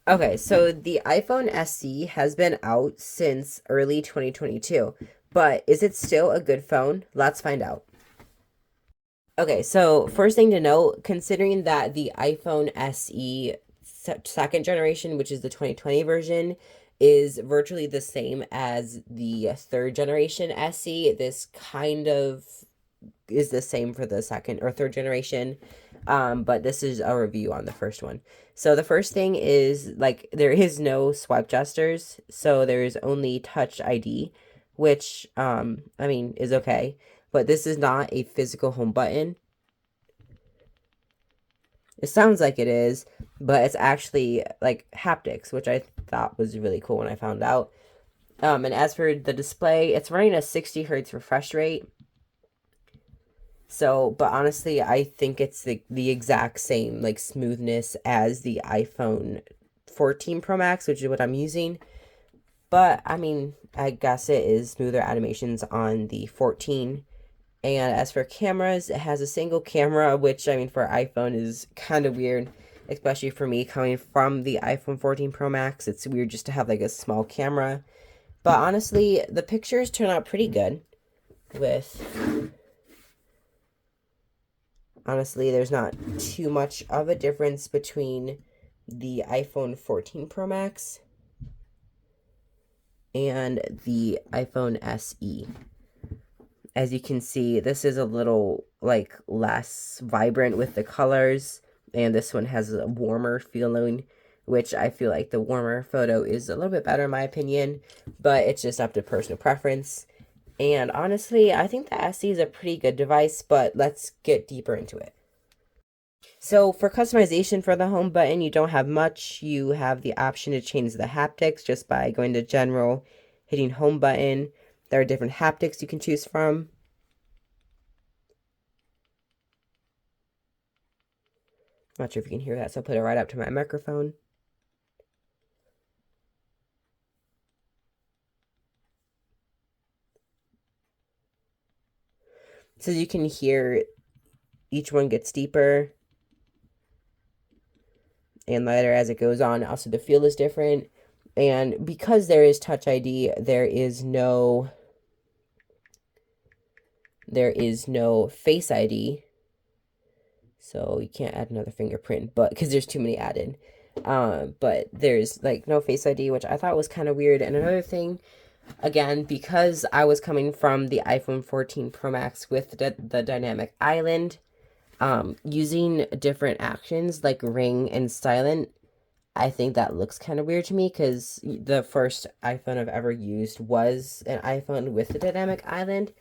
Okay, so the iPhone SE has been out since early 2022, but is it still a good phone? Let's find out. Okay, so first thing to note, considering that the iPhone SE second generation, which is the 2020 version, is virtually the same as the third generation SE, this kind of is the same for the second or third generation. But this is a review on the first one. So the first thing is like there is no swipe gestures, so there is only Touch ID, which I mean is okay, but this is not a physical home button. It sounds like it is, but it's actually like haptics, which I thought was really cool when I found out. And as for the display, it's running a 60 hertz refresh rate. So, but honestly, I think it's the exact same like smoothness as the iPhone 14 Pro Max, which is what I'm using. But I mean, I guess it is smoother animations on the 14. And as for cameras, it has a single camera, which I mean for iPhone is kind of weird, especially for me coming from the iPhone 14 Pro Max. It's weird just to have like a small camera. But honestly, the pictures turn out pretty good with honestly, there's not too much of a difference between the iPhone 14 Pro Max and the iPhone SE. As you can see, this is a little like less vibrant with the colors, and this one has a warmer feeling, which I feel like the warmer photo is a little bit better in my opinion, but it's just up to personal preference. And honestly, I think the SE is a pretty good device, but let's get deeper into it. So for customization for the home button, you don't have much. You have the option to change the haptics just by going to general, hitting home button. There are different haptics you can choose from. Not sure if you can hear that, so I'll put it right up to my microphone. So you can hear each one gets deeper and lighter as it goes on. Also, the feel is different. And because there is Touch ID, there is no Face ID. So you can't add another fingerprint, but because there's too many added. But there's like no Face ID, which I thought was kind of weird. And another thing, again, because I was coming from the iPhone 14 Pro Max with the dynamic island, using different actions like ring and silent, I think that looks kind of weird to me because the first iPhone I've ever used was an iPhone with the dynamic island.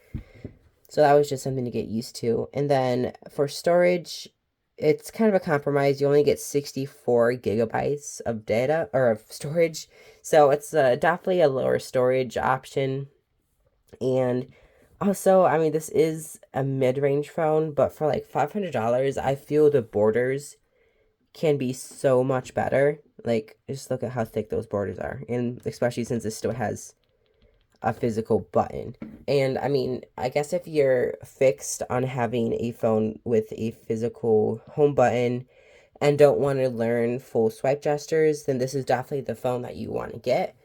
So that was just something to get used to. And then for storage, it's kind of a compromise. You only get 64 gigabytes of data or of storage. So it's definitely a lower storage option. And also, I mean, this is a mid-range phone, but for like $500, I feel the borders can be so much better. Like, just look at how thick those borders are. And especially since it still has a physical button. And I mean, I guess if you're fixed on having a phone with a physical home button and don't want to learn full swipe gestures, then this is definitely the phone that you want to get.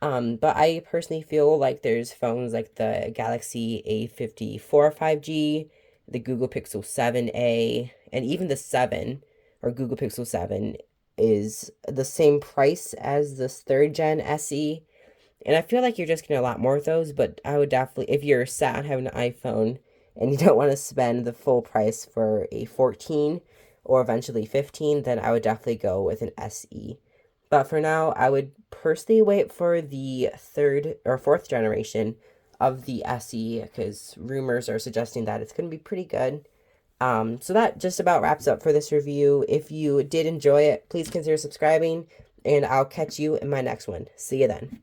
But I personally feel like there's phones like the Galaxy A54 5G, the Google Pixel 7a, and even the 7 or Google Pixel 7 is the same price as this third gen SE. And I feel like you're just getting a lot more of those, but I would definitely, if you're sad on having an iPhone and you don't want to spend the full price for a 14 or eventually 15, then I would definitely go with an SE. But for now, I would personally wait for the third or fourth generation of the SE because rumors are suggesting that it's going to be pretty good. So that just about wraps up for this review. If you did enjoy it, please consider subscribing, and I'll catch you in my next one. See you then.